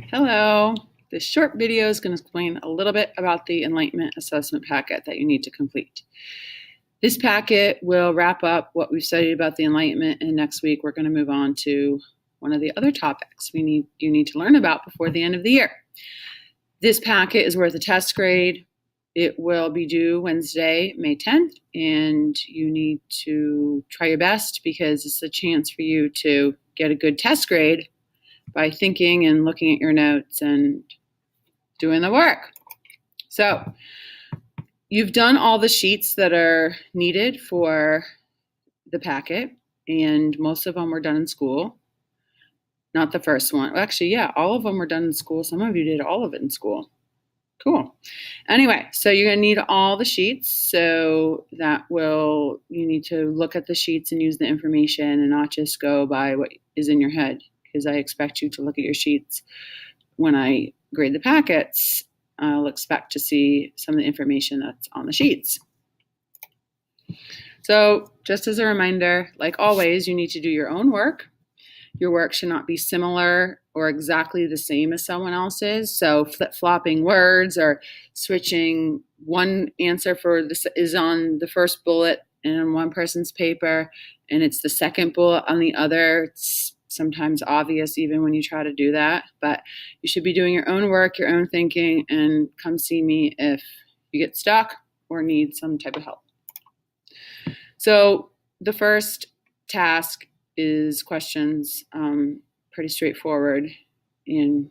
Hello. This short video is going to explain a little bit about the Enlightenment assessment packet that you need to complete. This packet will wrap up what we've studied about the Enlightenment, and next week we're going to move on to one of the other topics you need to learn about before the end of the year. This packet is worth a test grade. It will be due Wednesday, May 10th, and you need to try your best because it's a chance for you to get a good test grade by thinking and looking at your notes and doing the work. So you've done all the sheets that are needed for the packet, and most of them were done in school. Not the first one. Actually, yeah, all of them were done in school. Some of you did all of it in school. Cool. Anyway, so you're going to need all the sheets. So you need to look at the sheets and use the information and not just go by what is in your head, because I expect you to look at your sheets. When I grade the packets, I'll expect to see some of the information that's on the sheets. So just as a reminder, like always, you need to do your own work. Your work should not be similar or exactly the same as someone else's. So flip-flopping words or switching one answer for this is on the first bullet in one person's paper and it's the second bullet on the other. It's sometimes obvious even when you try to do that, but you should be doing your own work, your own thinking, and come see me if you get stuck or need some type of help. So the first task is questions, pretty straightforward, and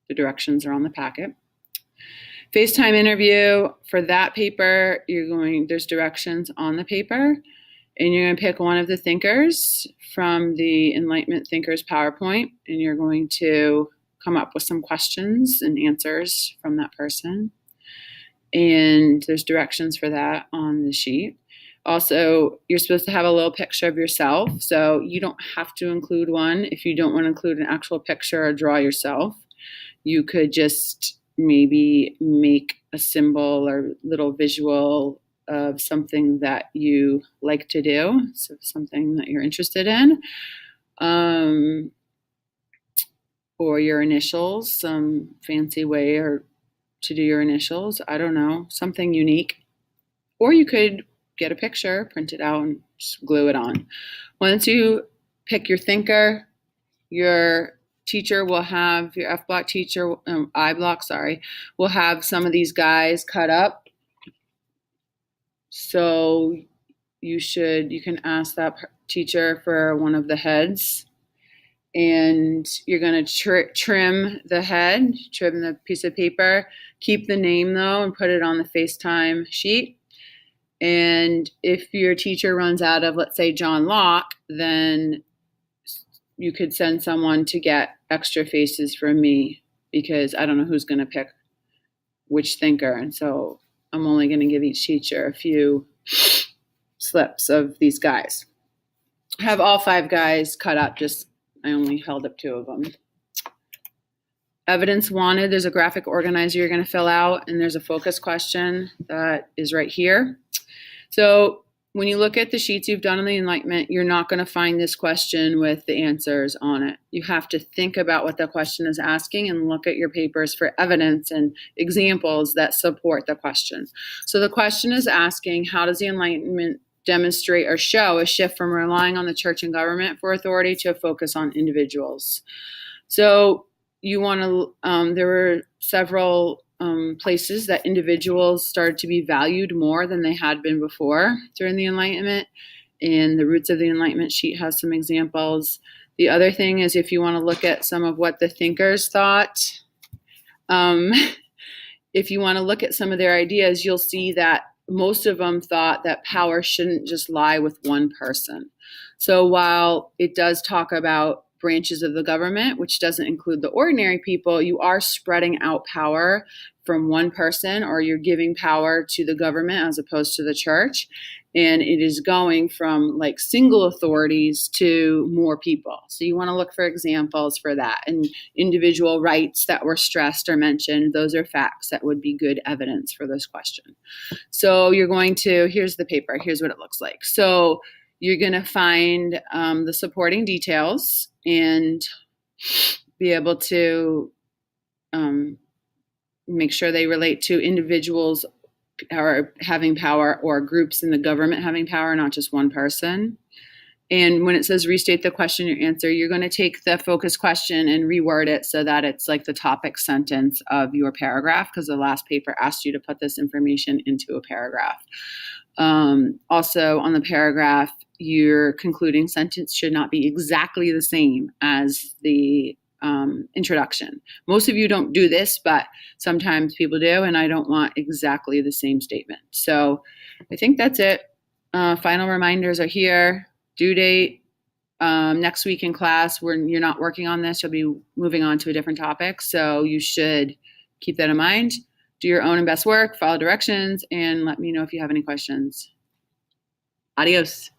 the directions are on the packet. FaceTime interview, for that paper, there's directions on the paper, and you're going to pick one of the thinkers from the Enlightenment Thinkers PowerPoint, and you're going to come up with some questions and answers from that person. And there's directions for that on the sheet. Also, you're supposed to have a little picture of yourself, so you don't have to include one. If you don't want to include an actual picture or draw yourself, you could just maybe make a symbol or little visual of something that you like to do, so something that you're interested in, or your initials, some fancy way or to do your initials. I don't know, something unique. Or you could get a picture, print it out, and just glue it on. Once you pick your thinker, your teacher will have, your F-block teacher, I-block, will have some of these guys cut up. So you can ask that teacher for one of the heads, and you're going to trim the head, trim the piece of paper, keep the name though, and put it on the FaceTime sheet. And if your teacher runs out of, let's say, John Locke, then you could send someone to get extra faces from me, because I don't know who's going to pick which thinker. And so I'm only going to give each teacher a few slips of these guys. I have all 5 guys cut up, I only held up 2 of them. Evidence wanted, there's a graphic organizer you're going to fill out, and there's a focus question that is right here. So when you look at the sheets you've done on the Enlightenment, you're not going to find this question with the answers on it. You have to think about what the question is asking and look at your papers for evidence and examples that support the question. So the question is asking, how does the Enlightenment demonstrate or show a shift from relying on the church and government for authority to a focus on individuals? So you want to, there were several places that individuals started to be valued more than they had been before during the Enlightenment, and the Roots of the Enlightenment sheet has some examples. The other thing is, if you want to look at some of what the thinkers thought, if you want to look at some of their ideas, you'll see that most of them thought that power shouldn't just lie with one person. So while it does talk about branches of the government, which doesn't include the ordinary people, you are spreading out power from one person, or you're giving power to the government as opposed to the church. And it is going from like single authorities to more people. So you want to look for examples for that. And individual rights that were stressed or mentioned, those are facts that would be good evidence for this question. So you're going to, here's the paper, here's what it looks like. So you're going to find the supporting details and be able to make sure they relate to individuals or having power or groups in the government having power, not just one person. And when it says restate the question or answer, you're going to take the focus question and reword it so that it's like the topic sentence of your paragraph, because the last paper asked you to put this information into a paragraph. Also, on the paragraph, your concluding sentence should not be exactly the same as the introduction. Most of you don't do this, but sometimes people do, and I don't want exactly the same statement. So I think that's it. Final reminders are here. Due date next week in class. When you're not working on this, you'll be moving on to a different topic. So you should keep that in mind. Do your own and best work, follow directions, and let me know if you have any questions. Adios.